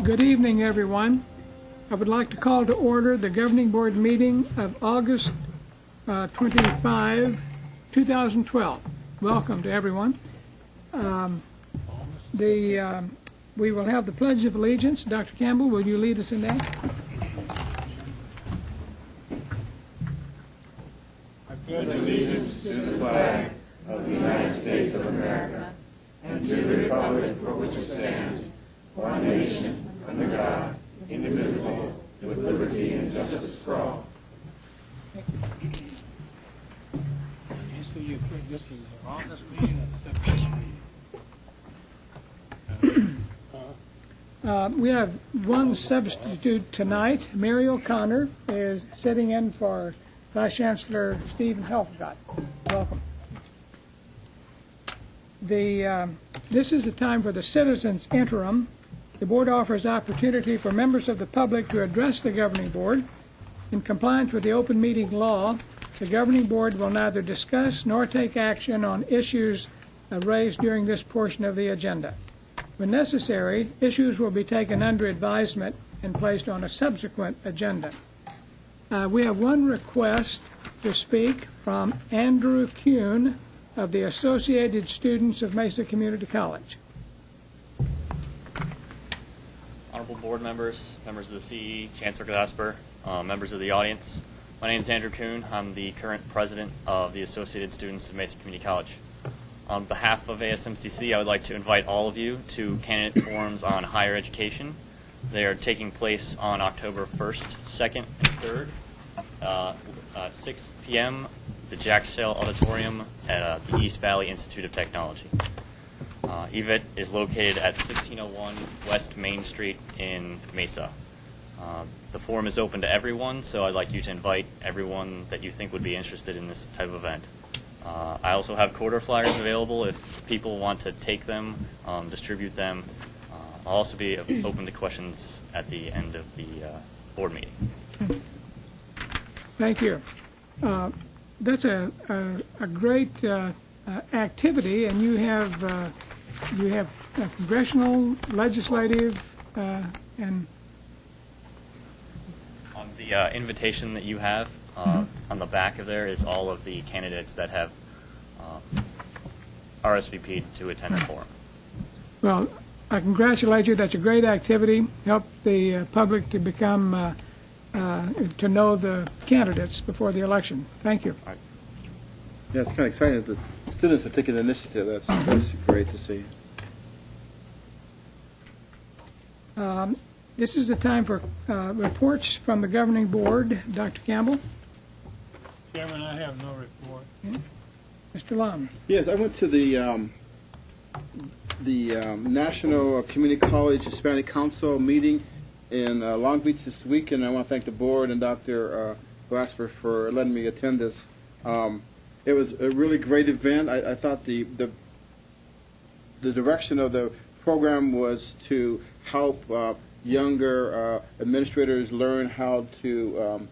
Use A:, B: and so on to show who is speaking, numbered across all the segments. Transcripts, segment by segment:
A: Good evening, everyone. I would like to call to order the Governing Board meeting of August 25, 2012. Welcome to everyone. We will have the Pledge of Allegiance. Dr. Campbell, will you lead us in that?
B: I pledge allegiance to the flag of the United States of America and to the republic for which it stands, one nation, under God, indivisible, with liberty and justice for all.
C: This is the August meeting or the September meeting?
A: We have one substitute tonight. Mary O'Connor is sitting in for Vice Chancellor Stephen Helfgott. Welcome. This is the time for the citizens interim. The board offers opportunity for members of the public to address the governing board. In compliance with the open meeting law, the governing board will neither discuss nor take action on issues raised during this portion of the agenda. When necessary, issues will be taken under advisement and placed on a subsequent agenda. We have one request to speak from Andrew Kuhn of the Associated Students of Mesa Community College.
D: Honorable board members, members of the CE, Chancellor Gasper, members of the audience. My name is Andrew Kuhn. I'm the current president of the Associated Students of Mesa Community College. On behalf of ASMCC, I would like to invite all of you to candidate forums on higher education. They are taking place on October 1st, 2nd, and 3rd at 6 p.m. the Jacksdale Auditorium at the East Valley Institute of Technology. EVIT is located at 1601 West Main Street in Mesa. The forum is open to everyone, so I'd like you to invite everyone that you think would be interested in this type of event. I also have quarter flyers available if people want to take them, distribute them. I'll also be open to questions at the end of the board meeting.
A: Thank you. That's a great activity, and you have congressional, legislative, and
D: on the invitation that you have on the back of there is all of the candidates that have RSVP'd to attend the forum.
A: Well, I congratulate you. That's a great activity. Help the public to become to know the candidates before the election. Thank you.
D: All right.
E: Yeah, it's kind of exciting that the students are taking the initiative. That's great to see.
A: This is the time for reports from the governing board. Dr. Campbell?
C: Chairman, I have no report.
A: Okay. Mr. Lum?
E: Yes, I went to the National Community College Hispanic Council meeting in Long Beach this week, and I want to thank the board and Dr. Glasper for letting me attend this. It was a really great event. I thought the direction of the program was to help younger administrators learn how to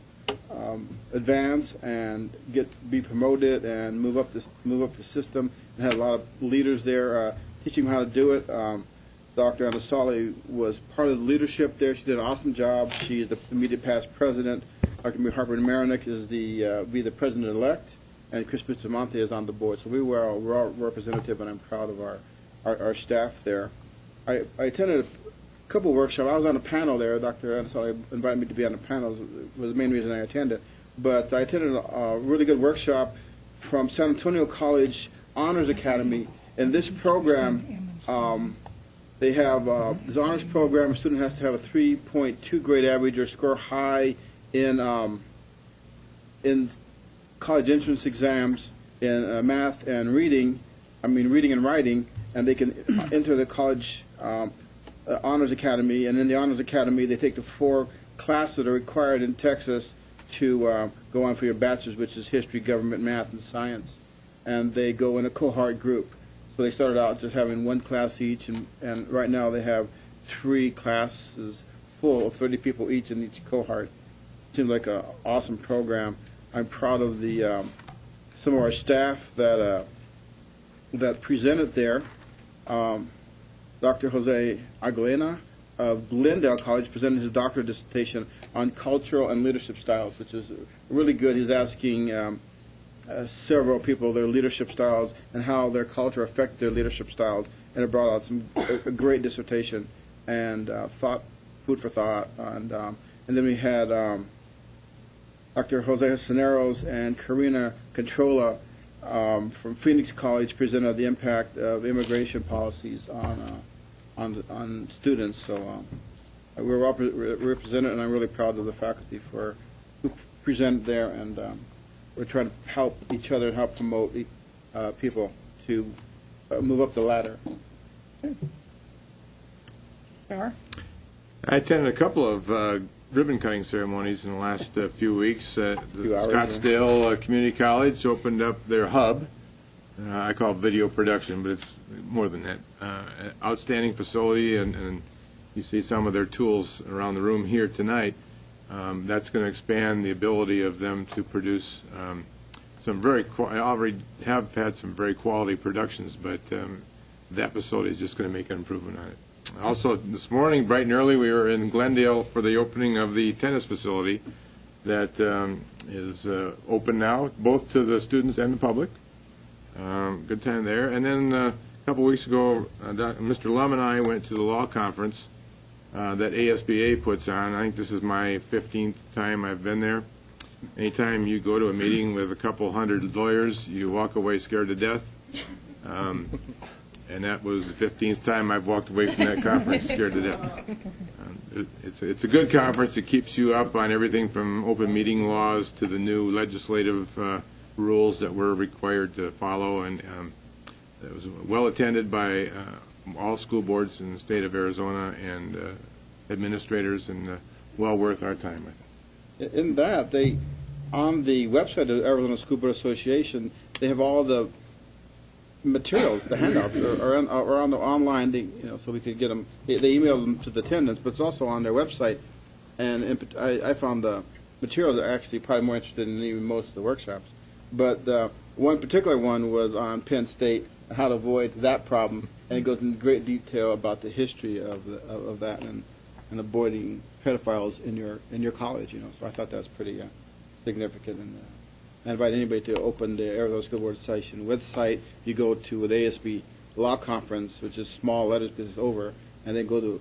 E: advance and be promoted and move up the system. And had a lot of leaders there teaching them how to do it. Dr. Anasali was part of the leadership there. She did an awesome job. She is the immediate past president. Dr. Harper Marinick is be the president-elect, and Chris Bustamante is on the board. So we're all representative, and I'm proud of our staff there. I attended a couple of workshops. I was on a panel there. Dr. Anasali invited me to be on the panel. It was the main reason I attended. But I attended a really good workshop from San Antonio College Honors Academy. In this program, they have this honors program. A student has to have a 3.2 grade average or score high in college entrance exams in math and reading and writing, and they can enter the college honors academy. And in the honors academy, they take the 4 classes that are required in Texas to go on for your bachelor's, which is history, government, math, and science. And they go in a cohort group. So they started out just having 1 class each, and right now they have 3 classes full of 30 people each in each cohort. Seems like an awesome program. I'm proud of the some of our staff that presented there. Dr. Jose Aguilera of Glendale College presented his doctoral dissertation on cultural and leadership styles, which is really good. He's asking several people their leadership styles and how their culture affected their leadership styles, and it brought out a great dissertation and food for thought. And then we had Dr. Jose Cisneros and Karina Controla from Phoenix College presented the impact of immigration policies on students. So we're well represented, and I'm really proud of the faculty who presented there, and we're trying to help each other and help promote people to move up the ladder.
A: Sarah?
F: I attended a couple of ribbon cutting ceremonies in the last few weeks. Scottsdale Community College opened up their hub. I call it video production, but it's more than that. Outstanding facility, and you see some of their tools around the room here tonight. That's going to expand the ability of them to produce some very. I already have had some very quality productions, but that facility is just going to make an improvement on it. Also, this morning, bright and early, we were in Glendale for the opening of the tennis facility that is open now, both to the students and the public. Good time there. And then a couple weeks ago, Mr. Lum and I went to the law conference that ASBA puts on. I think this is my 15th time I've been there. Anytime you go to a meeting with a couple hundred lawyers, you walk away scared to death. And that was the 15th time I've walked away from that conference scared to death. It's a good conference. It keeps you up on everything from open meeting laws to the new legislative rules that we're required to follow. And it was well attended by all school boards in the state of Arizona and administrators, and well worth our time, I think.
E: In that, on the website of the Arizona School Board Association, they have all the materials, the handouts, are on the online, so we could get them. They email them to the attendants, but it's also on their website. And I found the materials are actually probably more interested in even most of the workshops. But one particular one was on Penn State, how to avoid that problem, and it goes into great detail about the history of that and avoiding pedophiles in your college. So I thought that was pretty significant. And I invite anybody to open the Arizona School Board Association website. You go to the ASB Law Conference, which is small letters because it's over, and then go to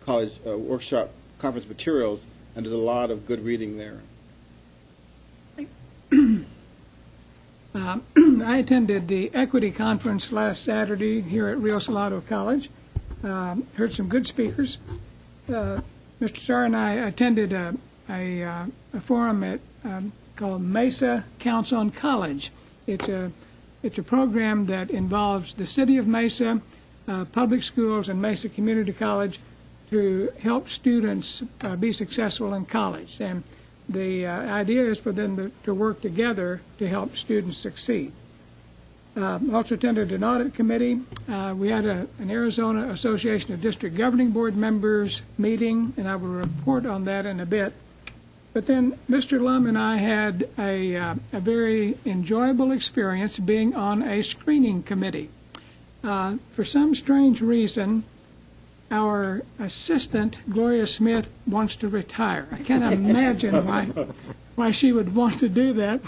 E: college workshop conference materials, and there's a lot of good reading there.
A: I attended the Equity Conference last Saturday here at Rio Salado College. Heard some good speakers. Mr. Starr and I attended a forum called Mesa Council on College. It's a program that involves the city of Mesa, public schools, and Mesa Community College to help students be successful in college. And the idea is for them to work together to help students succeed. Also attended an audit committee. We had an Arizona Association of District Governing Board members meeting, and I will report on that in a bit. But then Mr. Lum and I had a very enjoyable experience being on a screening committee. For some strange reason, our assistant, Gloria Smith, wants to retire. I can't imagine why she would want to do that,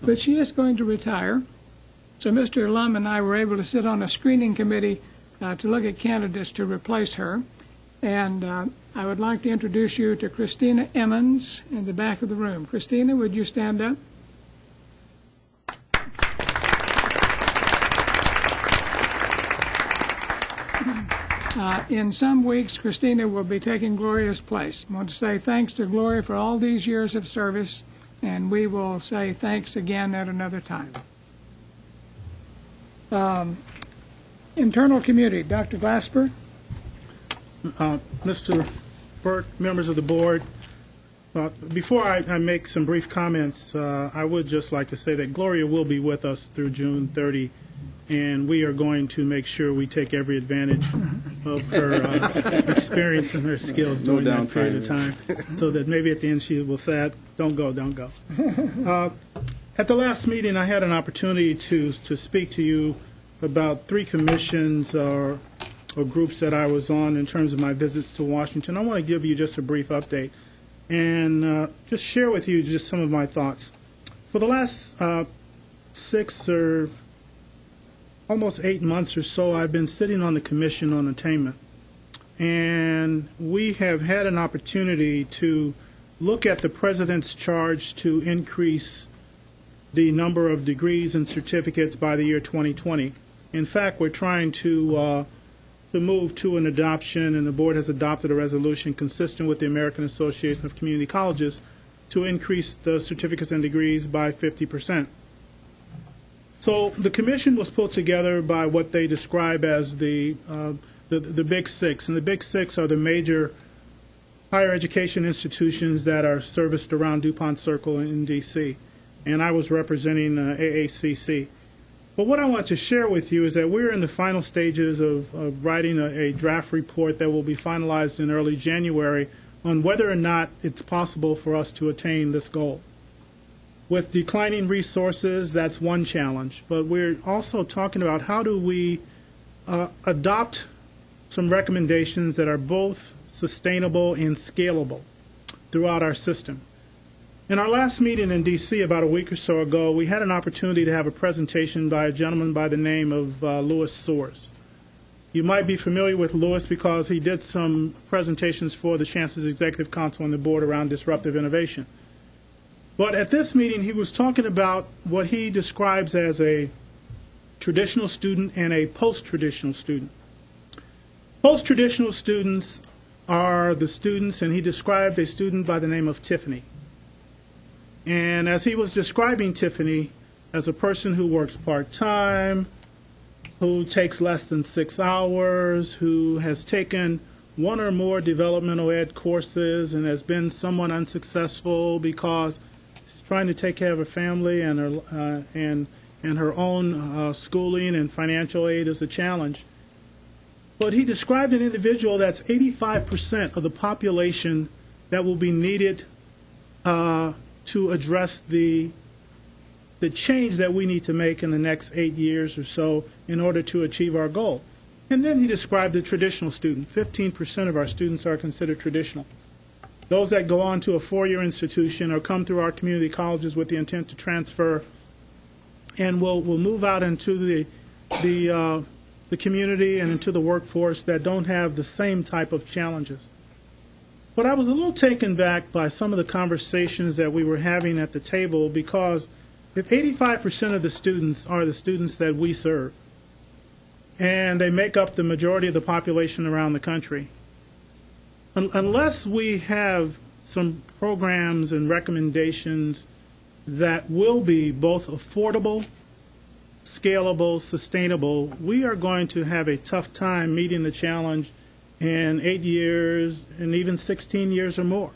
A: but she is going to retire. So Mr. Lum and I were able to sit on a screening committee to look at candidates to replace her. And I would like to introduce you to Christina Emmons in the back of the room. Christina, would you stand up? In some weeks, Christina will be taking Gloria's place. I want to say thanks to Gloria for all these years of service, and we will say thanks again at another time. Internal community, Dr. Glasper.
G: Mr. Burke, members of the board, before I make some brief comments, I would just like to say that Gloria will be with us through June 30, and we are going to make sure we take every advantage of her experience and her skills during that period of time, so that maybe at the end she will say, don't go, don't go. At the last meeting, I had an opportunity to speak to you about three commissions or groups that I was on in terms of my visits to Washington. I want to give you just a brief update and just share with you just some of my thoughts. For the last 6 or almost 8 months or so, I've been sitting on the Commission on Attainment. And we have had an opportunity to look at the President's charge to increase the number of degrees and certificates by the year 2020. In fact, we're trying to move to an adoption, and the Board has adopted a resolution consistent with the American Association of Community Colleges to increase the certificates and degrees by 50%. So the Commission was put together by what they describe as the Big Six, and the Big Six are the major higher education institutions that are serviced around DuPont Circle in D.C., and I was representing AACC. But what I want to share with you is that we're in the final stages of writing a draft report that will be finalized in early January on whether or not it's possible for us to attain this goal. With declining resources, that's one challenge, but we're also talking about how do we adopt some recommendations that are both sustainable and scalable throughout our system. In our last meeting in D.C. about a week or so ago, we had an opportunity to have a presentation by a gentleman by the name of Louis Soares. You might be familiar with Louis because he did some presentations for the Chancellor's Executive Council and the Board around disruptive innovation. But at this meeting, he was talking about what he describes as a traditional student and a post-traditional student. Post-traditional students are the students, and he described a student by the name of Tiffany. And as he was describing Tiffany as a person who works part-time, who takes less than 6 hours, who has taken one or more developmental ed courses and has been somewhat unsuccessful because she's trying to take care of her family and her own schooling and financial aid is a challenge. But he described an individual that's 85% of the population that will be needed to address the change that we need to make in the next 8 years or so in order to achieve our goal. And then he described the traditional student. 15% of our students are considered traditional. Those that go on to a 4-year institution or come through our community colleges with the intent to transfer and will move out into the community and into the workforce that don't have the same type of challenges. But I was a little taken back by some of the conversations that we were having at the table because if 85% of the students are the students that we serve, and they make up the majority of the population around the country, unless we have some programs and recommendations that will be both affordable, scalable, sustainable, we are going to have a tough time meeting the challenge in 8 years and even 16 years or more.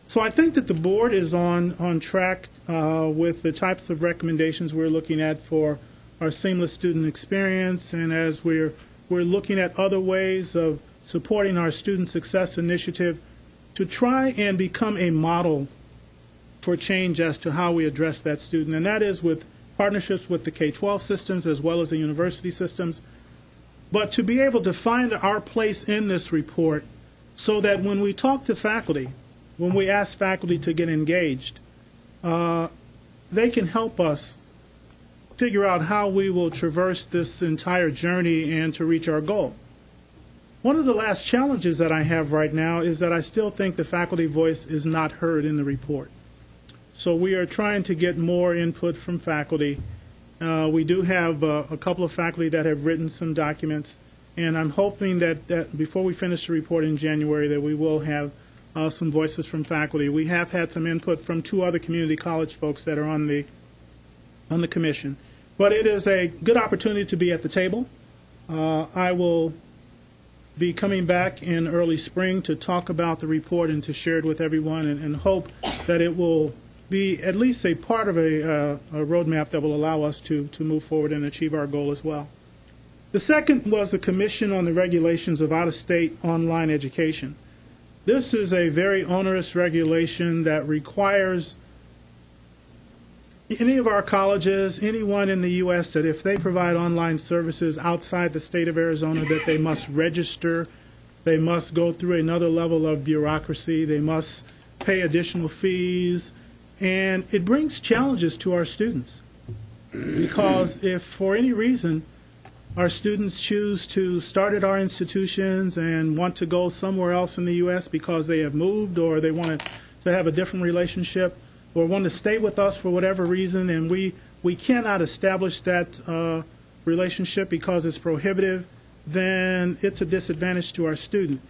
G: So I think that the board is on track with the types of recommendations we're looking at for our seamless student experience, and as we're looking at other ways of supporting our student success initiative to try and become a model for change as to how we address that student, and that is with partnerships with the K-12 systems as well as the university systems, but to be able to find our place in this report so that when we talk to faculty, when we ask faculty to get engaged, they can help us figure out how we will traverse this entire journey and to reach our goal. One of the last challenges that I have right now is that I still think the faculty voice is not heard in the report. So we are trying to get more input from faculty. We do have a couple of faculty that have written some documents, and I'm hoping that before we finish the report in January that we will have some voices from faculty. We have had some input from 2 other community college folks that are on the commission. But it is a good opportunity to be at the table. I will be coming back in early spring to talk about the report and to share it with everyone and hope that it will be at least a part of a roadmap that will allow us to move forward and achieve our goal as well. The second was the Commission on the Regulations of Out-of-State Online Education. This is a very onerous regulation that requires any of our colleges, anyone in the U.S., that if they provide online services outside the state of Arizona, that they must register, they must go through another level of bureaucracy, they must pay additional fees, and it brings challenges to our students. Because if for any reason our students choose to start at our institutions and want to go somewhere else in the U.S. because they have moved or they want to have a different relationship or want to stay with us for whatever reason, and we cannot establish that relationship because it's prohibitive, then it's a disadvantage to our student.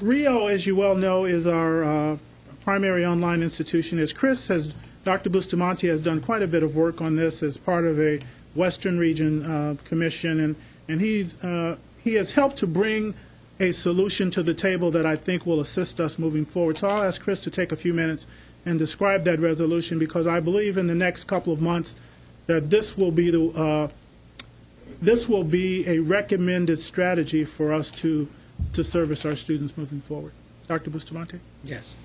G: Rio, as you well know, is our primary online institution. As Dr. Bustamante has done quite a bit of work on this as part of a Western Region Commission, and he has helped to bring a solution to the table that I think will assist us moving forward. So I'll ask Chris to take a few minutes and describe that resolution, because I believe in the next couple of months that this will be a recommended strategy for us to service our students moving forward. Dr. Bustamante?
H: Yes.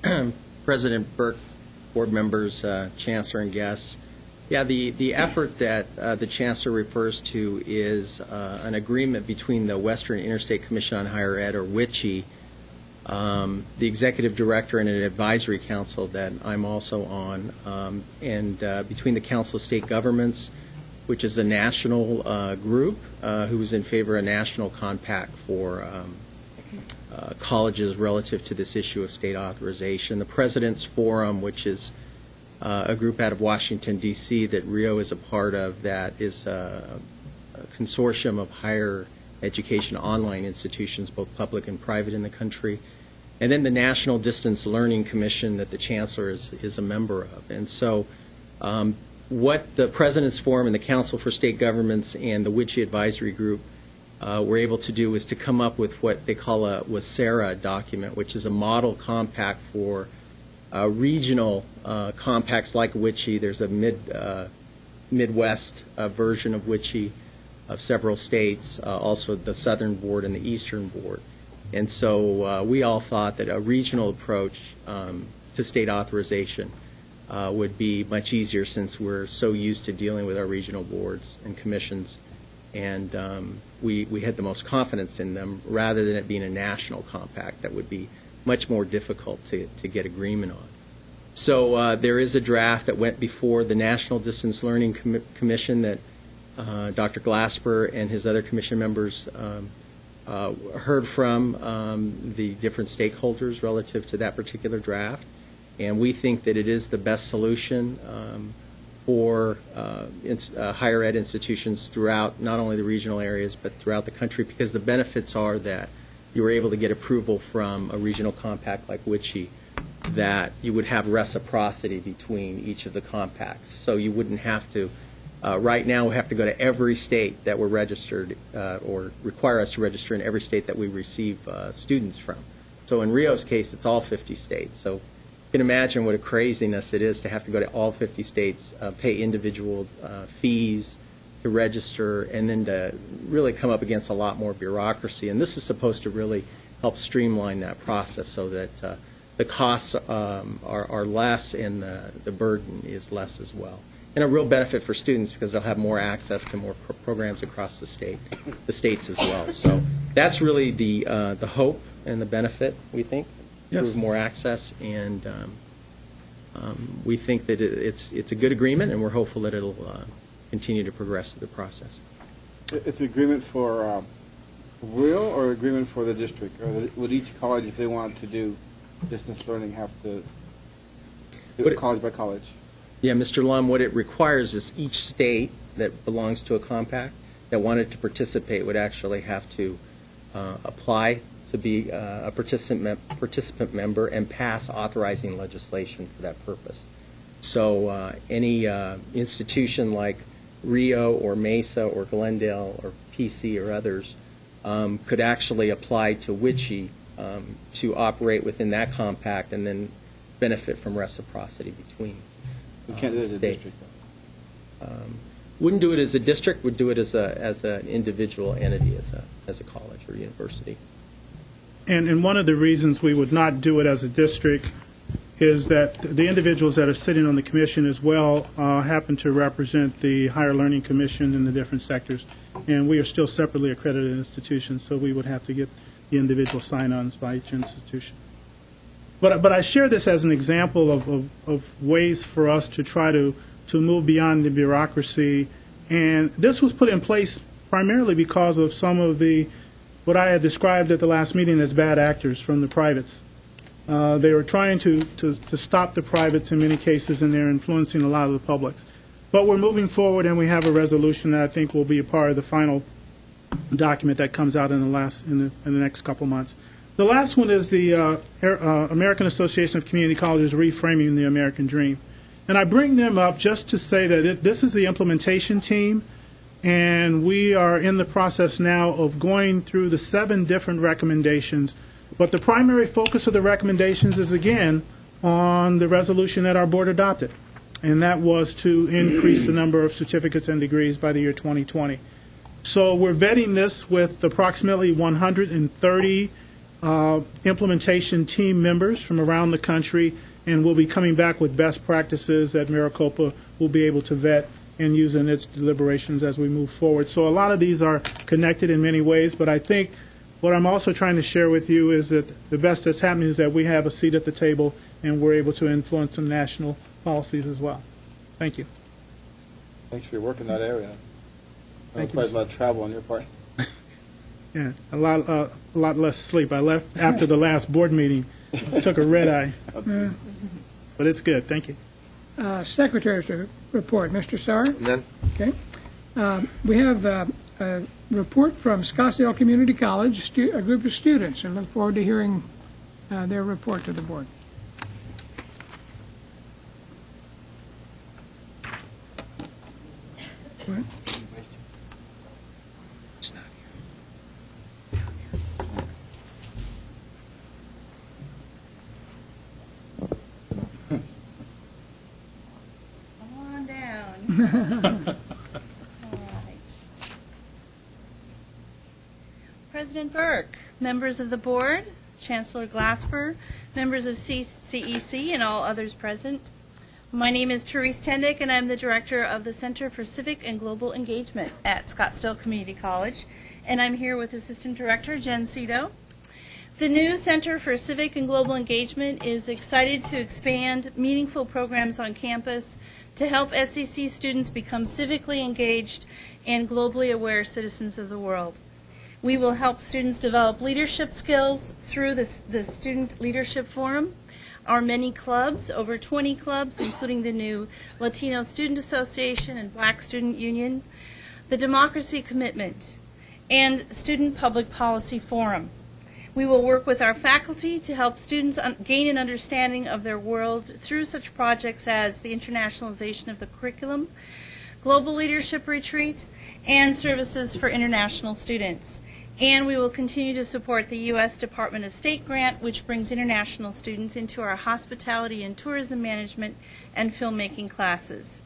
H: President Burke, board members, Chancellor, and guests. Yeah, the effort that the Chancellor refers to is an agreement between the Western Interstate Commission on Higher Ed, or WICHE, the Executive Director, and an advisory council that I'm also on, and between the Council of State Governments, which is a national group who is in favor of a national compact for colleges relative to this issue of state authorization. The President's Forum, which is a group out of Washington, D.C. that Rio is a part of, that is a consortium of higher education online institutions, both public and private in the country. And then the National Distance Learning Commission that the Chancellor is a member of. And so what the President's Forum and the Council for State Governments and the WICHE Advisory Group were able to do is to come up with what they call a WSERA document, which is a model compact for regional compacts like WICHE. There's a Midwest version of WICHE of several states, also the Southern Board and the Eastern Board. And so we all thought that a regional approach to state authorization would be much easier, since we're so used to dealing with our regional boards and commissions, and we had the most confidence in them, rather than it being a national compact that would be much more difficult to get agreement on. So there is a draft that went before the National Distance Learning Commission that Dr. Glasper and his other commission members heard from the different stakeholders relative to that particular draft, and we think that it is the best solution for higher ed institutions throughout not only the regional areas but throughout the country, because the benefits are that you were able to get approval from a regional compact like WICHE, that you would have reciprocity between each of the compacts. So you wouldn't have to, right now we have to go to every state that we're registered or require us to register in every state that we receive students from. So in Rio's case, it's all 50 states. So you can imagine what a craziness it is to have to go to all 50 states, pay individual fees to register, and then to really come up against a lot more bureaucracy. And this is supposed to really help streamline that process so that the costs are less and the burden is less as well. And a real benefit for students, because they'll have more access to more programs across the states as well. So that's really the hope and the benefit, we think.
G: Yes.
H: Improve more access, and we think that it's a good agreement, and we're hopeful that it'll continue to progress through the process.
E: It's an agreement for Rio, or agreement for the district? Or would each college, if they want to do distance learning, have to do it college by college?
H: Yeah, Mr. Lum, what it requires is each state that belongs to a compact that wanted to participate would actually have to apply to be a participant member and pass authorizing legislation for that purpose. So any institution like Rio or Mesa or Glendale or PC or others could actually apply to WICHE to operate within that compact and then benefit from reciprocity between
E: We can't do it as a
H: states.
E: district.
H: Wouldn't do it as a district. Would do it as an individual entity, as a college or university.
G: And one of the reasons we would not do it as a district is that the individuals that are sitting on the commission as well happen to represent the Higher Learning Commission in the different sectors, and we are still separately accredited institutions, so we would have to get the individual sign-ons by each institution. But I share this as an example of ways for us to try to move beyond the bureaucracy, and this was put in place primarily because of some of what I had described at the last meeting as bad actors from the privates. They were trying to stop the privates in many cases, and they're influencing a lot of the publics. But we're moving forward, and we have a resolution that I think will be a part of the final document that comes out in the next couple months. The last one is the American Association of Community Colleges Reframing the American Dream. And I bring them up just to say that this is the implementation team, and we are in the process now of going through the 7 different recommendations. But the primary focus of the recommendations is, again, on the resolution that our board adopted, and that was to increase the number of certificates and degrees by the year 2020. So we're vetting this with approximately 130 implementation team members from around the country, and we'll be coming back with best practices that Maricopa will be able to vet and use in its deliberations as we move forward. So a lot of these are connected in many ways, but I think what I'm also trying to share with you is that the best that's happening is that we have a seat at the table and we're able to influence some national policies as well. Thank you.
E: Thanks for your work in that area.
G: Thank you.
E: Quite a lot of travel on your part.
G: Yeah, a lot less sleep. I left after the last board meeting. Took a red eye. But it's good. Thank you.
A: Secretary's report. Mr. Sauer?
B: None.
A: Okay. We have a report from Scottsdale Community College, a group of students, and look forward to hearing their report to the board. What? It's not here.
I: Come on down. All right. President Burke, members of the board, Chancellor Glasper, members of CEC, and all others present. My name is Therese Tendick, and I'm the director of the Center for Civic and Global Engagement at Scottsdale Community College, and I'm here with Assistant Director Jen Cito. The new Center for Civic and Global Engagement is excited to expand meaningful programs on campus to help SEC students become civically engaged and globally aware citizens of the world. We will help students develop leadership skills through the Student Leadership Forum, our many clubs, over 20 clubs, including the new Latino Student Association and Black Student Union, the Democracy Commitment, and Student Public Policy Forum. We will work with our faculty to help students gain an understanding of their world through such projects as the internationalization of the curriculum, Global Leadership Retreat, and services for international students. And we will continue to support the U.S. Department of State grant, which brings international students into our hospitality and tourism management and filmmaking classes.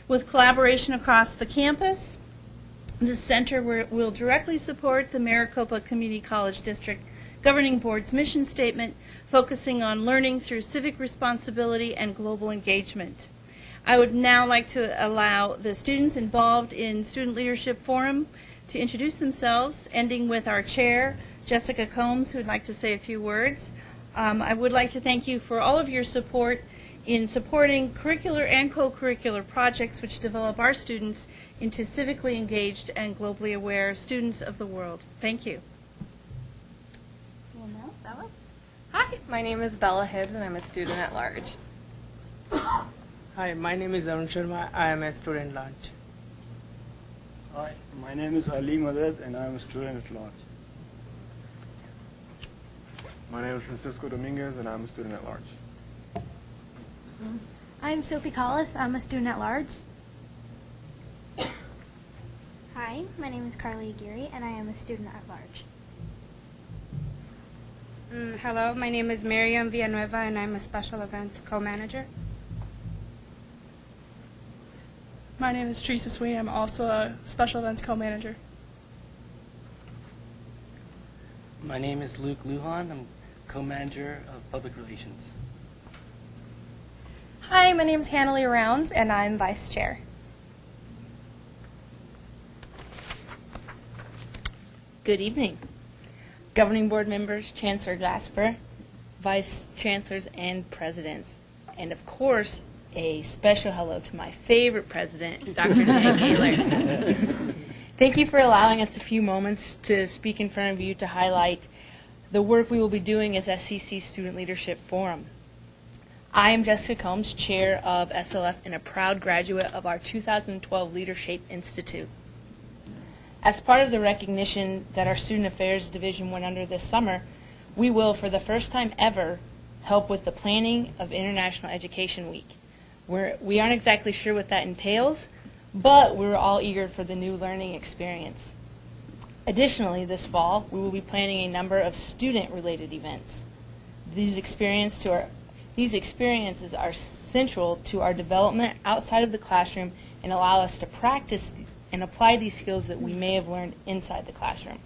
I: With collaboration across the campus, the center will directly support the Maricopa Community College District Governing Board's mission statement, focusing on learning through civic responsibility and global engagement. I would now like to allow the students involved in Student Leadership Forum to introduce themselves, ending with our chair, Jessica Combs, who would like to say a few words. I would like to thank you for all of your support in supporting curricular and co-curricular projects which develop our students into civically engaged and globally aware students of the world. Thank you.
J: Hi, my name is Bella Hibbs, and I'm a student at large.
K: Hi, my name is Arun Sharma. I am a student at large.
L: Hi, my name is Ali Madad, and I am a student at large.
M: My name is Francisco Dominguez, and I'm a student at large.
N: I'm Sophie Collis. I'm a student at large.
O: Hi, my name is Carly Aguirre, and I am a student at large.
P: Hello, my name is Miriam Villanueva, and I'm a special events co-manager.
Q: My name is Teresa Sweeney. I'm also a special events co-manager.
R: My name is Luke Lujan. I'm co-manager of public relations.
J: Hi, my name is Hannah Lee Rounds, and I'm Vice Chair.
R: Good evening. Governing Board members, Chancellor Glasper, Vice Chancellors, and Presidents. And of course, a special hello to my favorite President, Dr. Jan Gaylor. Thank you for allowing us a few moments to speak in front of you to highlight the work we will be doing as SCC Student Leadership Forum. I am Jessica Combs, Chair of SLF and a proud graduate of our 2012 Leadership Institute. As part of the recognition that our Student Affairs Division went under this summer, we will, for the first time ever, help with the planning of International Education Week. We aren't exactly sure what that entails, but we're all eager for the new learning experience. Additionally, this fall, we will be planning a number of student-related events. These experiences are central to our development outside of the classroom and allow us to practice and apply these skills that we may have learned inside the classroom.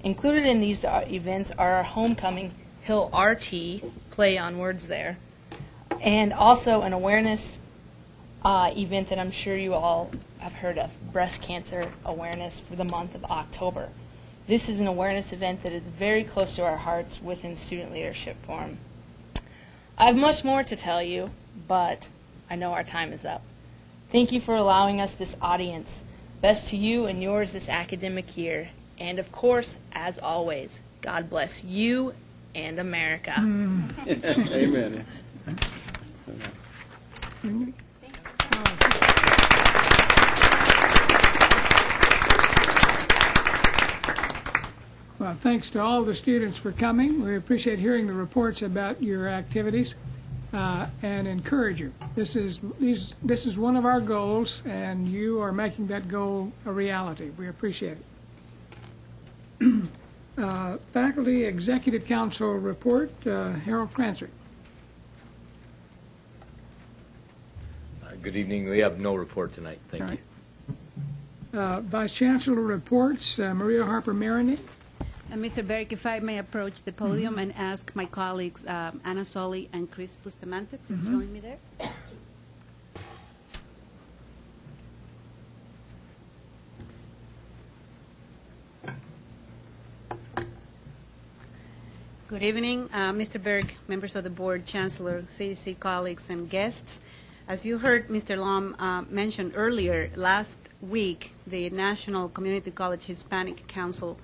R: Included in these events are our homecoming Hill RT, play on words there, and also an awareness event that I'm sure you all have heard of, breast cancer awareness for the month of October. This is an awareness event that is very close to our hearts within Student Leadership Forum. I have much more to tell you, but I know our time is up. Thank you for allowing us this audience. Best to you and yours this academic year. And of course, as always, God bless you and America.
E: Amen.
A: Well, thanks to all the students for coming. We appreciate hearing the reports about your activities and encourage you. This is one of our goals, and you are making that goal a reality. We appreciate it. Faculty Executive Council report, Harold Cranswick.
S: Good evening. We have no report tonight. Thank you.
A: Vice Chancellor reports, Maria Harper Maroney.
T: Mr. Berg, if I may approach the podium and ask my colleagues Anna Soli and Chris Bustamante to join me there. Good evening, Mr. Berg, members of the board, Chancellor, CDC colleagues, and guests. As you heard Mr. Lom mention earlier, last week the National Community College Hispanic Council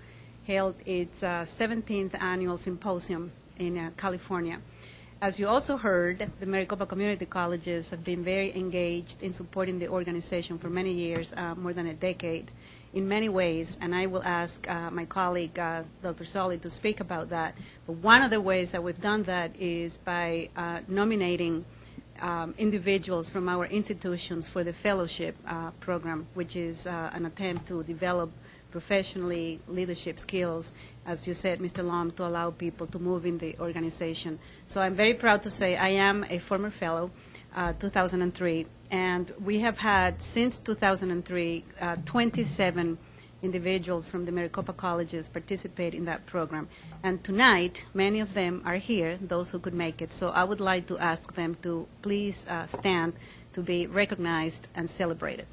T: held its 17th annual symposium in California. As you also heard, the Maricopa Community Colleges have been very engaged in supporting the organization for many years, more than a decade, in many ways, and I will ask my colleague, Dr. Soli, to speak about that. But one of the ways that we've done that is by nominating individuals from our institutions for the fellowship program, which is an attempt to develop professionally leadership skills, as you said, Mr. Lom, to allow people to move in the organization. So I'm very proud to say I am a former fellow, 2003, and we have had, since 2003, 27 individuals from the Maricopa colleges participate in that program. And tonight, many of them are here, those who could make it. So I would like to ask them to please stand to be recognized and celebrated.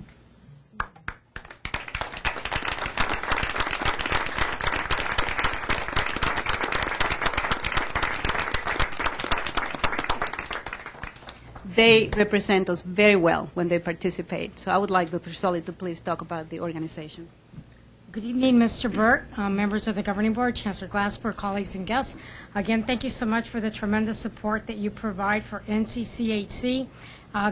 T: They represent us very well when they participate. So I would like Dr. Soli to please talk about the organization.
U: Good evening, Mr. Burke, members of the Governing Board, Chancellor Glasper, colleagues and guests. Again, thank you so much for the tremendous support that you provide for NCCHC.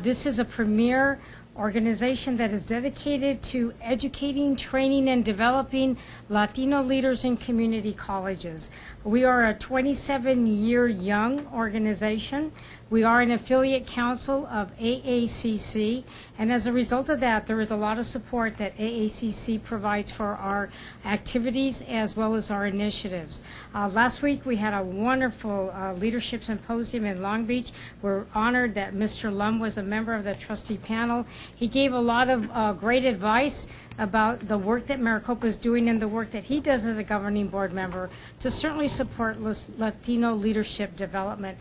U: This is a premier organization that is dedicated to educating, training, and developing Latino leaders in community colleges. We are a 27-year young organization. We are an affiliate council of AACC, and as a result of that, there is a lot of support that AACC provides for our activities as well as our initiatives. Last week, we had a wonderful leadership symposium in Long Beach. We're honored that Mr. Lum was a member of the trustee panel. He gave a lot of great advice about the work that Maricopa is doing and the work that he does as a governing board member to certainly support Latino leadership development,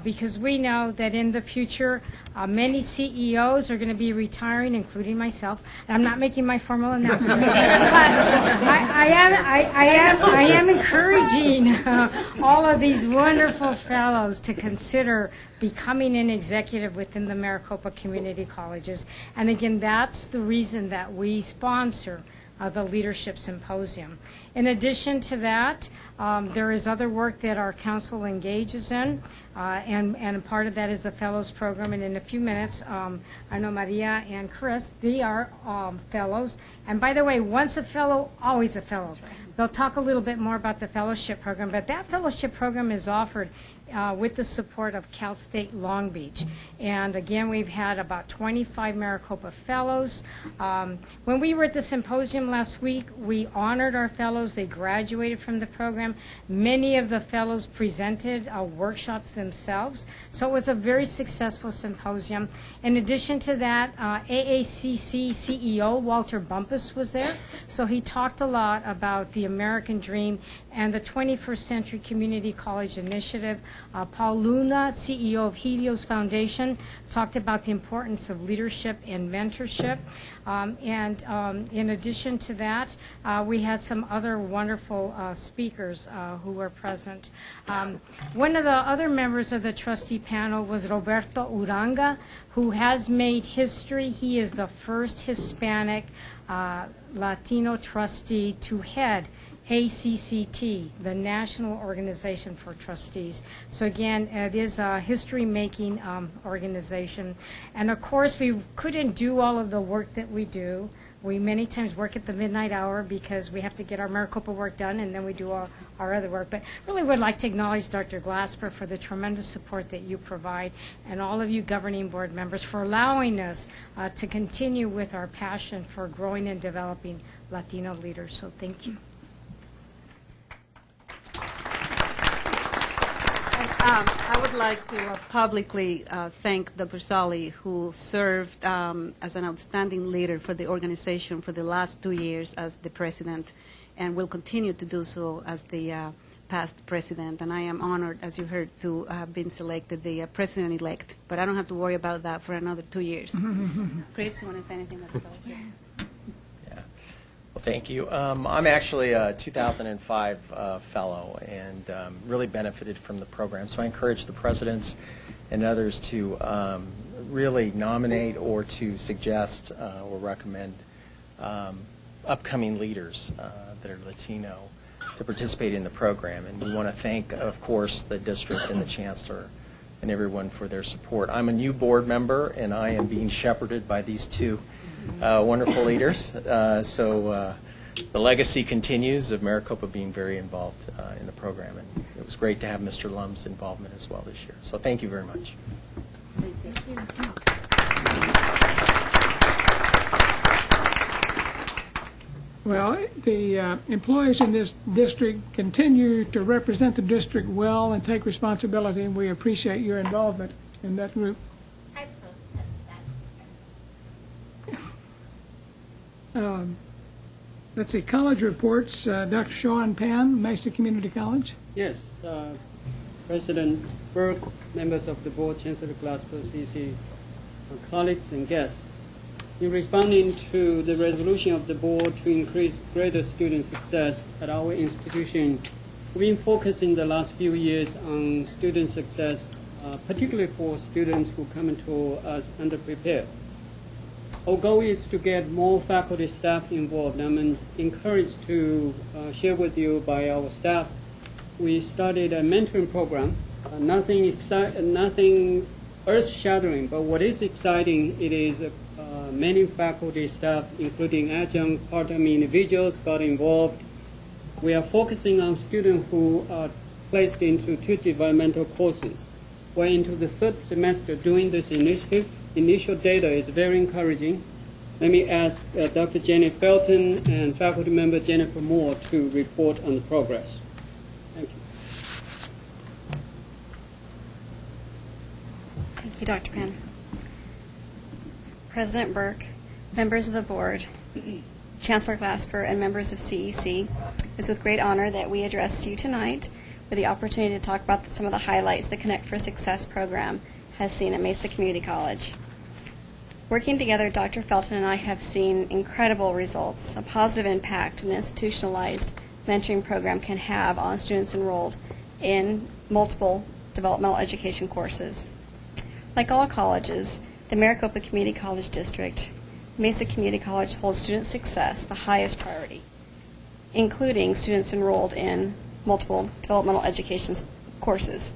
U: because we know know that in the future, many CEOs are going to be retiring, including myself. And I'm not making my formal announcement, but I am encouraging all of these wonderful fellows to consider becoming an executive within the Maricopa Community Colleges. And again, that's the reason that we sponsor the Leadership Symposium. In addition to that, there is other work that our council engages in, and part of that is the Fellows Program. And in a few minutes, I know Maria and Chris, they are fellows. And by the way, once a fellow, always a fellow. They'll talk a little bit more about the fellowship program, but that fellowship program is offered with the support of Cal State Long Beach. And again, we've had about 25 Maricopa fellows. When we were at the symposium last week, we honored our fellows. They graduated from the program. Many of the fellows presented workshops themselves. So it was a very successful symposium. In addition to that, AACC CEO Walter Bumpus was there. So he talked a lot about the American dream and the 21st Century Community College Initiative. Paul Luna, CEO of Helios Foundation, talked about the importance of leadership and mentorship. In addition to that, we had some other wonderful speakers who were present. One of the other members of the trustee panel was Roberto Uranga, who has made history. He is the first Hispanic Latino trustee to head ACCT, the National Organization for Trustees. So again, it is a history-making organization. And of course, we couldn't do all of the work that we do. We many times work at the midnight hour because we have to get our Maricopa work done, and then we do our other work. But really would like to acknowledge Dr. Glasper for the tremendous support that you provide, and all of you governing board members for allowing us to continue with our passion for growing and developing Latino leaders. So thank you.
T: I would like to publicly thank Dr. Sali, who served as an outstanding leader for the organization for the last 2 years as the president, and will continue to do so as the past president. And I am honored, as you heard, to have been selected the president-elect. But I don't have to worry about that for another 2 years. Chris, you want to say anything about the fellowship?
H: Well, thank you. I'm actually a 2005 fellow and really benefited from the program. So I encourage the presidents and others to really nominate or to suggest or recommend upcoming leaders that are Latino to participate in the program. And we want to thank, of course, the district and the chancellor and everyone for their support. I'm a new board member, and I am being shepherded by these two wonderful leaders. So the legacy continues of Maricopa being very involved in the program, and it was great to have Mr. Lum's involvement as well this year. So thank you very much.
T: Thank you.
A: Well, the employees in this district continue to represent the district well and take responsibility, and we appreciate your involvement in that group. Let's see, college reports. Dr. Sean Pan, Mesa Community College.
D: Yes, President Burke, members of the board, Chancellor Glasper, CC, colleagues and guests. In responding to the resolution of the board to increase greater student success at our institution, we've been focusing the last few years on student success, particularly for students who come into us underprepared. Our goal is to get more faculty staff involved. I'm encouraged to share with you by our staff. We started a mentoring program. Nothing earth-shattering, but what is exciting, it is many faculty staff, including adjunct part-time individuals, got involved. We are focusing on students who are placed into two developmental courses. We're into the third semester doing this initiative. Initial data is very encouraging. Let me ask Dr. Jenny Felton and faculty member Jennifer Moore to report on the progress. Thank you.
V: Thank you, Dr. Pan. President Burke, members of the board, Chancellor Glasper, and members of CEC, it's with great honor that we address you tonight with the opportunity to talk about some of the highlights of the Connect for Success program has seen at Mesa Community College. Working together, Dr. Felton and I have seen incredible results, a positive impact an institutionalized mentoring program can have on students enrolled in multiple developmental education courses. Like all colleges, the Maricopa Community College District, Mesa Community College holds student success the highest priority, including students enrolled in multiple developmental education courses.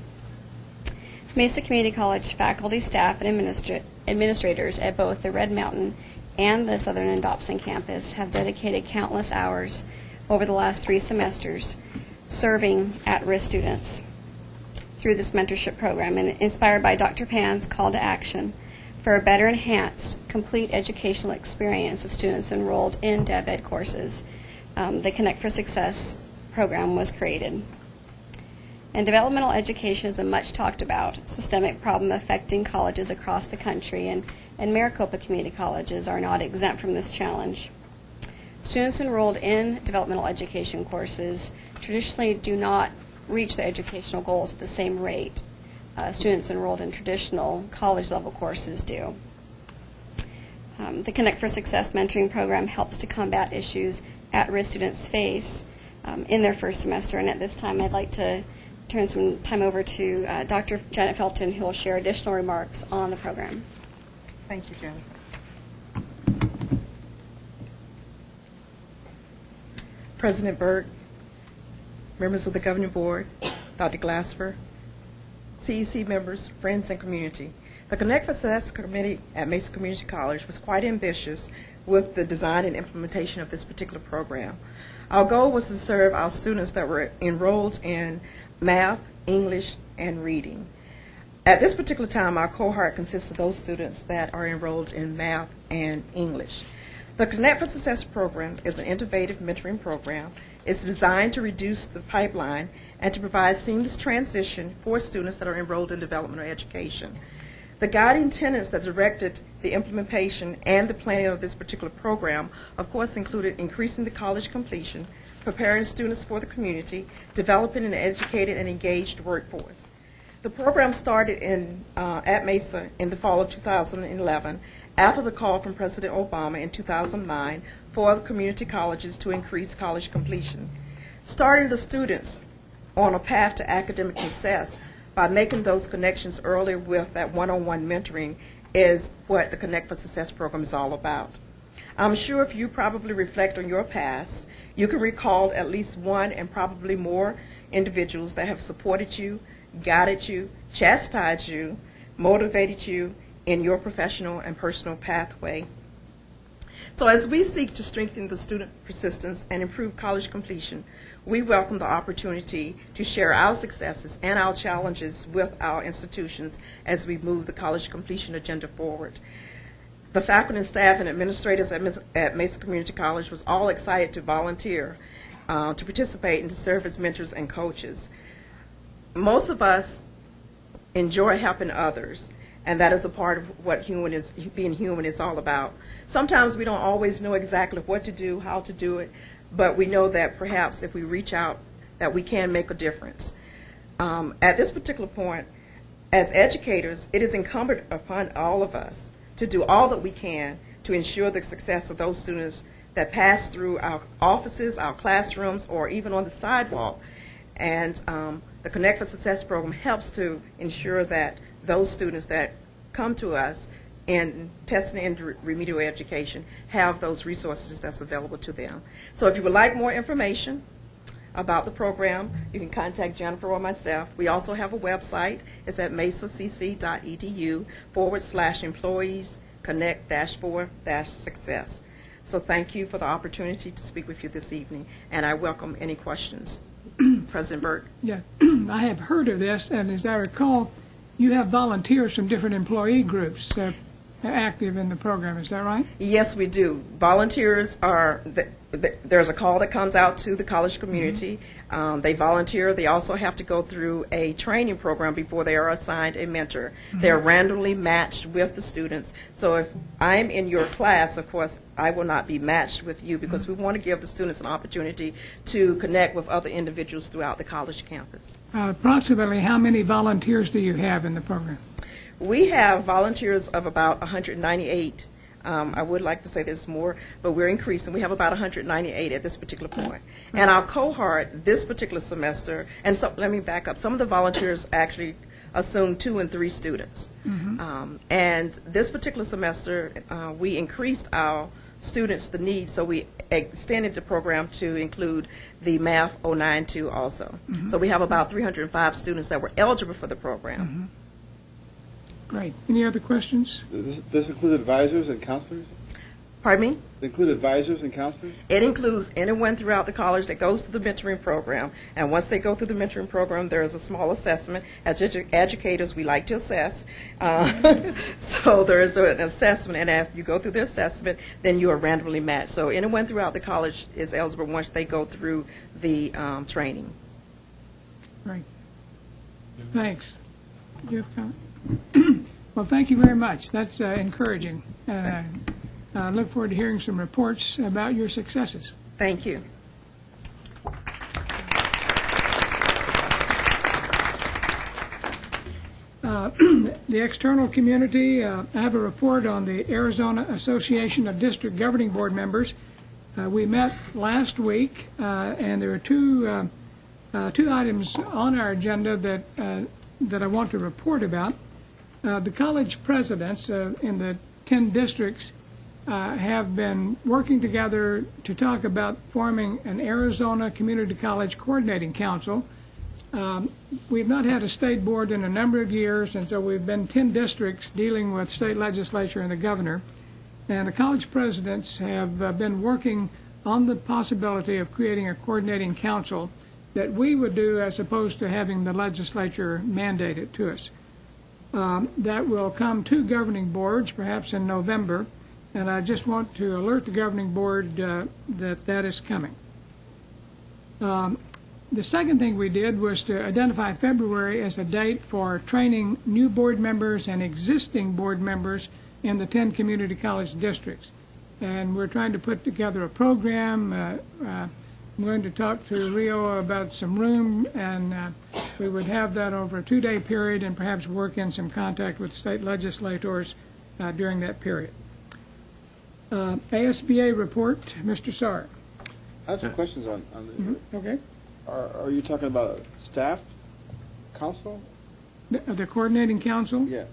V: Mesa Community College faculty, staff, and administrators at both the Red Mountain and the Southern and Dobson campus have dedicated countless hours over the last 3 semesters serving at-risk students through this mentorship program, and inspired by Dr. Pan's call to action for a better enhanced, complete educational experience of students enrolled in DevEd courses. The Connect for Success program was created. And developmental education is a much talked about systemic problem affecting colleges across the country, and Maricopa community colleges are not exempt from this challenge. Students enrolled in developmental education courses traditionally do not reach their educational goals at the same rate students enrolled in traditional college level courses do. The Connect for Success mentoring program helps to combat issues at-risk students face in their first semester, and at this time I'd like to turn some time over to Dr. Janet Felton, who will share additional remarks on the program.
C: Thank you, Jennifer. President Burke, members of the Governing Board, Dr. Glasper, CEC members, friends, and community. The Connect for Success Committee at Mesa Community College was quite ambitious with the design and implementation of this particular program. Our goal was to serve our students that were enrolled in math, English, and reading. At this particular time, our cohort consists of those students that are enrolled in math and English. The Connect for Success program is an innovative mentoring program. It's designed to reduce the pipeline and to provide seamless transition for students that are enrolled in developmental education. The guiding tenets that directed the implementation and the planning of this particular program, of course, included increasing the college completion, preparing students for the community, developing an educated and engaged workforce. The program started at Mesa in the fall of 2011 after the call from President Obama in 2009 for the community colleges to increase college completion. Starting the students on a path to academic success by making those connections earlier with that one-on-one mentoring is what the Connect for Success program is all about. I'm sure if you probably reflect on your past, you can recall at least one and probably more individuals that have supported you, guided you, chastised you, motivated you in your professional and personal pathway. So as we seek to strengthen the student persistence and improve college completion, we welcome the opportunity to share our successes and our challenges with our institutions as we move the college completion agenda forward. The faculty and staff and administrators at Mesa Community College was all excited to volunteer, to participate and to serve as mentors and coaches. Most of us enjoy helping others, and that is a part of what being human is all about. Sometimes we don't always know exactly what to do, how to do it, but we know that perhaps if we reach out, that we can make a difference. At this particular point, as educators, it is incumbent upon all of us to do all that we can to ensure the success of those students that pass through our offices, our classrooms, or even on the sidewalk. And the Connect for Success program helps to ensure that those students that come to us in testing and remedial education have those resources that's available to them. So if you would like more information about the program, you can contact Jennifer or myself. We also have a website. It's at mesacc.edu/employees-connect-4-success. So thank you for the opportunity to speak with you this evening, and I welcome any questions. President Burke.
A: Yeah, I have heard of this, and as I recall, you have volunteers from different employee groups active in the program. Is that right?
C: Yes, we do. Volunteers are, there's a call that comes out to the college community. Mm-hmm. They volunteer. They also have to go through a training program before they are assigned a mentor. Mm-hmm. They're randomly matched with the students. So if I'm in your class, of course, I will not be matched with you because mm-hmm. we want to give the students an opportunity to connect with other individuals throughout the college campus.
A: Approximately how many volunteers do you have in the program?
C: We have volunteers of about 198. I would like to say there's more, but we're increasing. We have about 198 at this particular point. And our cohort this particular semester, and so let me back up, some of the volunteers actually assume 2 and 3 students. And this particular semester, we increased our students the need, so we extended the program to include the Math 092 also. So we have about 305 students that were eligible for the program.
A: Great. Any other questions?
E: Does this include advisors and counselors?
C: Pardon me?
E: Include advisors and counselors?
C: It includes anyone throughout the college that goes through the mentoring program. And once they go through the mentoring program, there is a small assessment. As educators, we like to assess. So there is an assessment, and after you go through the assessment, then you are randomly matched. So anyone throughout the college is eligible once they go through the training.
A: Right. Thanks. Do you have a comment? Well, thank you very much. That's encouraging. I look forward to hearing some reports about your successes.
C: Thank you.
A: The external community, I have a report on the Arizona Association of District Governing Board Members. We met last week, and there are two items on our agenda that I want to report about. The college presidents in the 10 districts have been working together to talk about forming an Arizona Community College Coordinating Council. We've not had a state board in a number of years, and so we've been 10 districts dealing with state legislature and the governor. And the college presidents have been working on the possibility of creating a coordinating council that we would do as opposed to having the legislature mandate it to us. That will come to governing boards, perhaps in November, and I just want to alert the governing board that is coming. The second thing we did was to identify February as a date for training new board members and existing board members in the 10 community college districts. And we're trying to put together a program. I'm going to talk to Rio about some room, and we would have that over a 2-day period and perhaps work in some contact with state legislators during that period. ASBA report, Mr. Sarr.
E: I have some questions on the...
A: Okay.
E: Are you talking about a staff council?
A: The coordinating council?
E: Yes.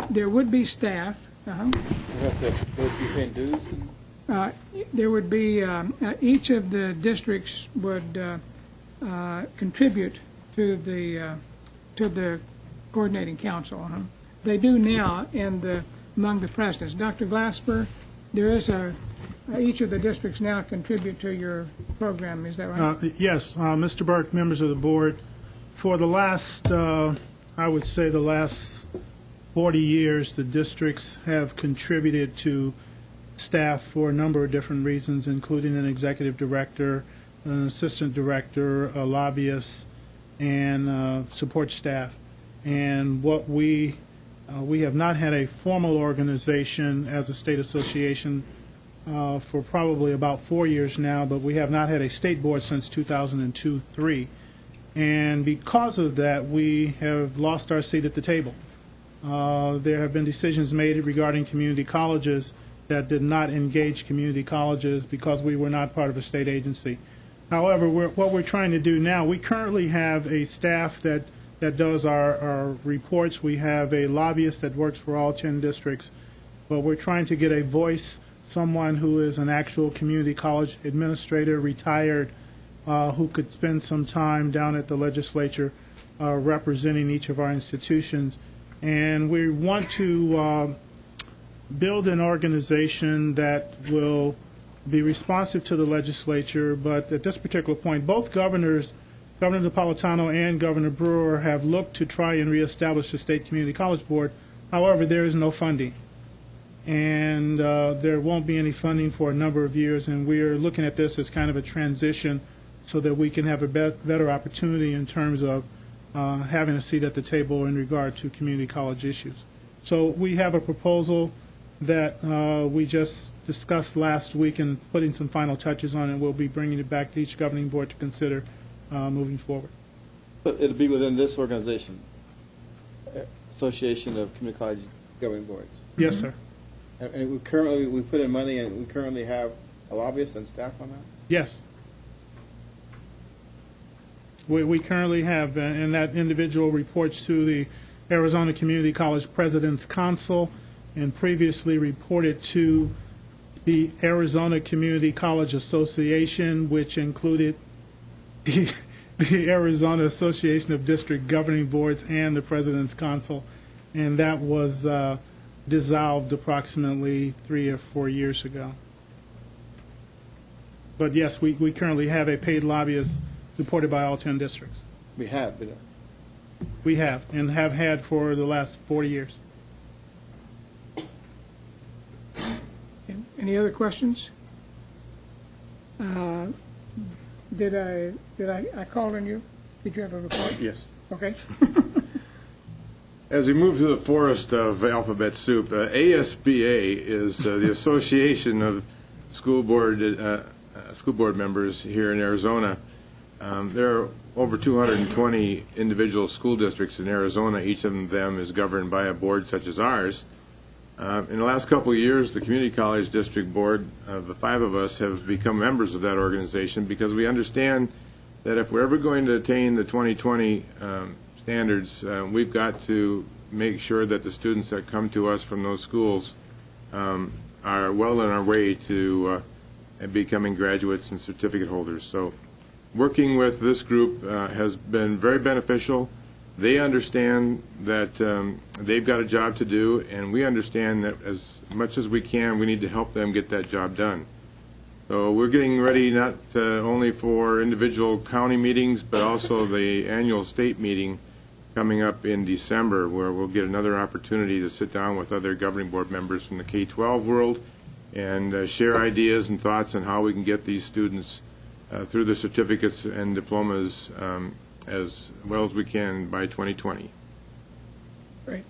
A: There would be staff.
E: You have to be paying dues?
A: There would be, each of the districts would contribute to the coordinating council. They do now among the presidents. Dr. Glasper, there is each of the districts now contribute to your program. Is that right?
F: Yes, Mr. Burke, members of the board. For the last, I would say the last 40 years, the districts have contributed to staff for a number of different reasons, including an executive director, an assistant director, a lobbyist, and support staff. And what we have not had a formal organization as a state association for probably about 4 years now, but we have not had a state board since 2002-03. And because of that, we have lost our seat at the table. There have been decisions made regarding community colleges that did not engage community colleges because we were not part of a state agency. However, what we're trying to do now, we currently have a staff that does our reports. We have a lobbyist that works for all 10 districts, but we're trying to get a voice, someone who is an actual community college administrator, retired, who could spend some time down at the legislature representing each of our institutions. And we want to build an organization that will be responsive to the legislature, but at this particular point, both governors, Governor Napolitano and Governor Brewer, have looked to try and reestablish the State Community College Board. However, there is no funding, and there won't be any funding for a number of years, and we're looking at this as kind of a transition so that we can have a better opportunity in terms of having a seat at the table in regard to community college issues. So we have a proposal that we just discussed last week and putting some final touches on it. We'll be bringing it back to each governing board to consider moving forward.
E: But it'll be within this organization. Association of Community College Governing Boards.
F: Yes, sir.
E: And we put in money, and we currently have a lobbyist and staff on that?
F: Yes. We currently have, and that individual reports to the Arizona Community College President's Council and previously reported to the Arizona Community College Association, which included the Arizona Association of District Governing Boards and the President's Council, and that was dissolved approximately 3 or 4 years ago. But yes, we currently have a paid lobbyist supported by all 10 districts.
E: We have.
F: We have, and have had for the last 40 years.
A: Any other questions? Did I call on you? Did you have a report?
B: Yes.
A: Okay.
B: As we move to the forest of alphabet soup, ASBA is the Association of School Board members here in Arizona. There are over 220 individual school districts in Arizona. Each of them is governed by a board such as ours. In the last couple of years, the Community College District Board, the 5 of us, have become members of that organization because we understand that if we're ever going to attain the 2020 standards, we've got to make sure that the students that come to us from those schools are well on our way to becoming graduates and certificate holders. So working with this group has been very beneficial. They understand that they've got a job to do, and we understand that as much as we can, we need to help them get that job done. So we're getting ready not only for individual county meetings, but also the annual state meeting coming up in December, where we'll get another opportunity to sit down with other governing board members from the K-12 world and share ideas and thoughts on how we can get these students through the certificates and diplomas as well as we can by 2020.
A: Great.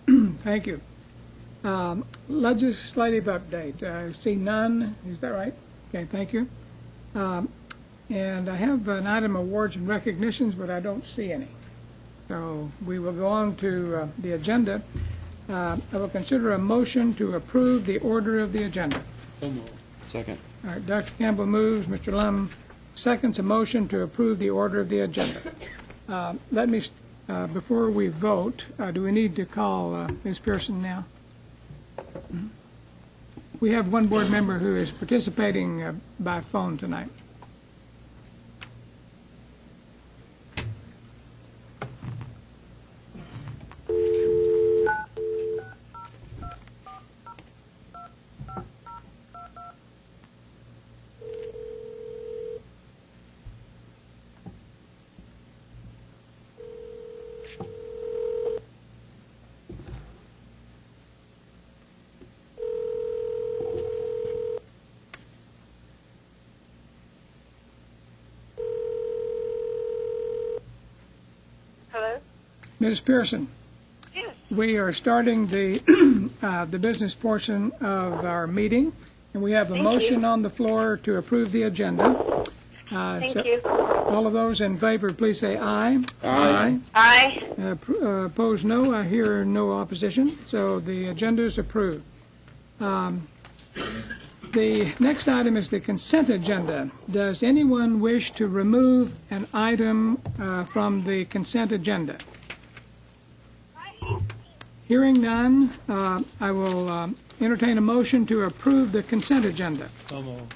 A: Thank you. Legislative update. I see none. Is that right? Okay, thank you. And I have an item awards and recognitions, but I don't see any. So we will go on to the agenda. I will consider a motion to approve the order of the agenda.
E: So moved. Second.
A: All right, Dr. Campbell moves. Mr. Lum seconds a motion to approve the order of the agenda. Let me, before we vote, do we need to call Ms. Pearson now? We have one board member who is participating by phone tonight. Ms. Pearson.
G: Yes.
A: We are starting the the business portion of our meeting, and we have a motion on the floor to approve the agenda.
G: Thank you.
A: All of those in favor, please say aye.
G: Aye. Aye.
A: Opposed, no. I hear no opposition, so the agenda is approved. The next item is the consent agenda. Does anyone wish to remove an item from the consent agenda? Hearing none, I will entertain a motion to approve the consent agenda.
L: So moved.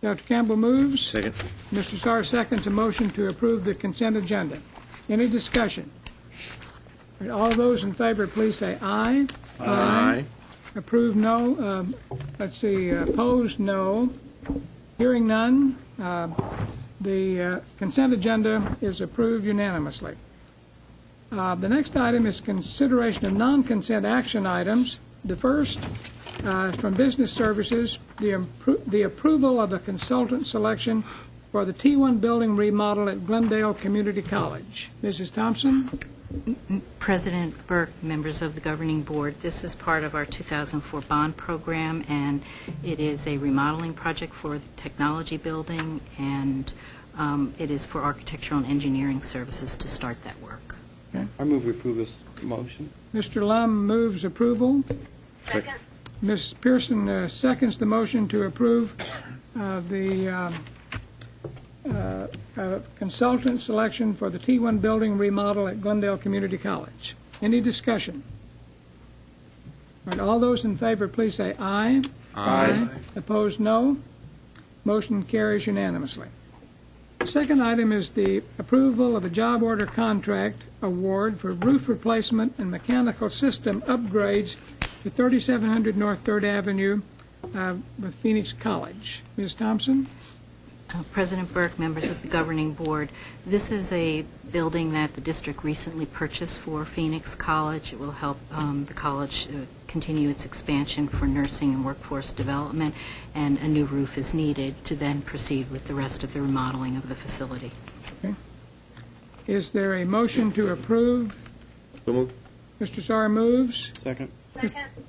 A: Dr. Campbell moves.
B: Second.
A: Mr. Starr seconds a motion to approve the consent agenda. Any discussion? All those in favor, please say aye.
B: Aye.
A: Approved, no. Let's see, opposed, no. Hearing none, the consent agenda is approved unanimously. The next item is consideration of non-consent action items. The first is from Business Services, the approval of a consultant selection for the T1 building remodel at Glendale Community College. Mrs. Thompson?
W: President Burke, members of the governing board, this is part of our 2004 bond program, and it is a remodeling project for the technology building, and it is for architectural and engineering services to start that work.
A: Okay.
E: I move we approve this motion.
A: Mr. Lum moves approval.
G: Second.
A: Ms. Pearson seconds the motion to approve the consultant selection for the T1 building remodel at Glendale Community College. Any discussion? All right, all those in favor, please say aye.
E: Aye.
A: Opposed, no. Motion carries unanimously. The second item is the approval of a job order contract award for roof replacement and mechanical system upgrades to 3700 North 3rd Avenue with Phoenix College. Ms. Thompson?
W: President Burke, members of the governing board, this is a building that the district recently purchased for Phoenix College. It will help the college continue its expansion for nursing and workforce development, and a new roof is needed to then proceed with the rest of the remodeling of the facility.
A: Okay. Is there a motion to approve?
B: So moved.
A: Mr. Sarr moves.
E: Second.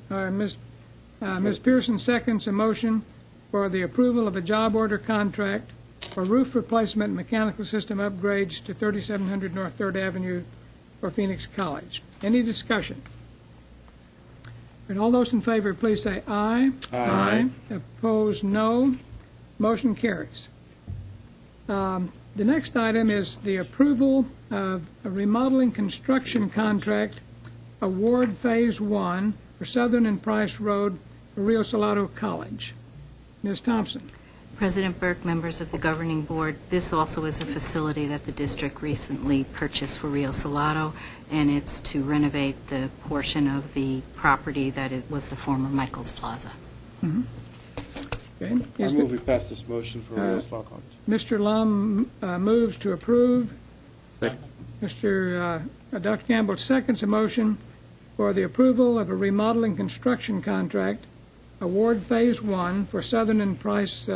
A: Ms. Pearson seconds a motion for the approval of a job order contract for roof replacement and mechanical system upgrades to 3700 North 3rd Avenue for Phoenix College. Any discussion? And all those in favor, please say aye.
E: Aye.
A: Opposed, no. Motion carries. The next item is the approval of a remodeling construction contract award Phase 1 for Southern and Price Road for Rio Salado College. Ms. Thompson.
W: President Burke, members of the governing board, this also is a facility that the district recently purchased for Rio Salado, and it's to renovate the portion of the property that it was the former Michaels Plaza.
A: Mm-hmm. Okay.
E: I move we pass this motion for Rio Salado College.
A: Mr. Lum moves to approve.
B: Second.
A: Dr. Campbell seconds a motion for the approval of a remodeling construction contract award Phase 1 for Southern and Price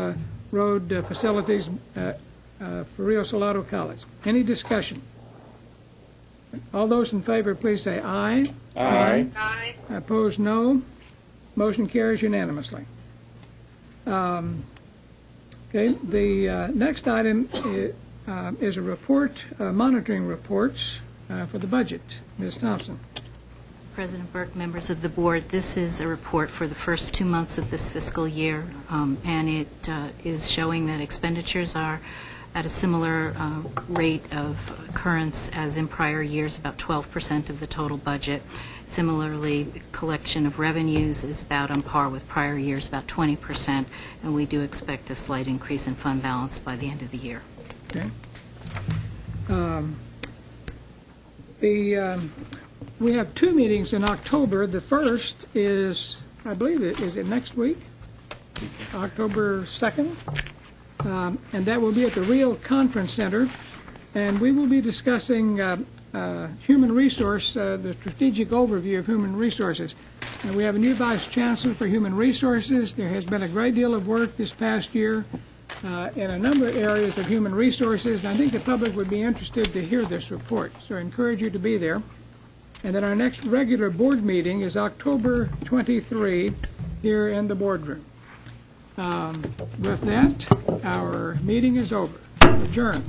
A: Road facilities for Rio Salado College. Any discussion? All those in favor, please say aye.
E: Aye.
G: Aye.
A: Opposed, no. Motion carries unanimously. Okay, the next item is a report, monitoring reports for the budget. Ms. Thompson.
W: President Burke, members of the board, this is a report for the first 2 months of this fiscal year, and it is showing that expenditures are at a similar rate of occurrence as in prior years, about 12% of the total budget. Similarly, collection of revenues is about on par with prior years, about 20%, and we do expect a slight increase in fund balance by the end of the year.
A: Okay. We have 2 meetings in October. The first is, I believe, is it next week? October 2nd? And that will be at the Rio Conference Center. And we will be discussing human resource, the strategic overview of human resources. And we have a new Vice Chancellor for Human Resources. There has been a great deal of work this past year in a number of areas of human resources. And I think the public would be interested to hear this report. So I encourage you to be there. And then our next regular board meeting is October 23 here in the boardroom. With that, our meeting is over. Adjourned.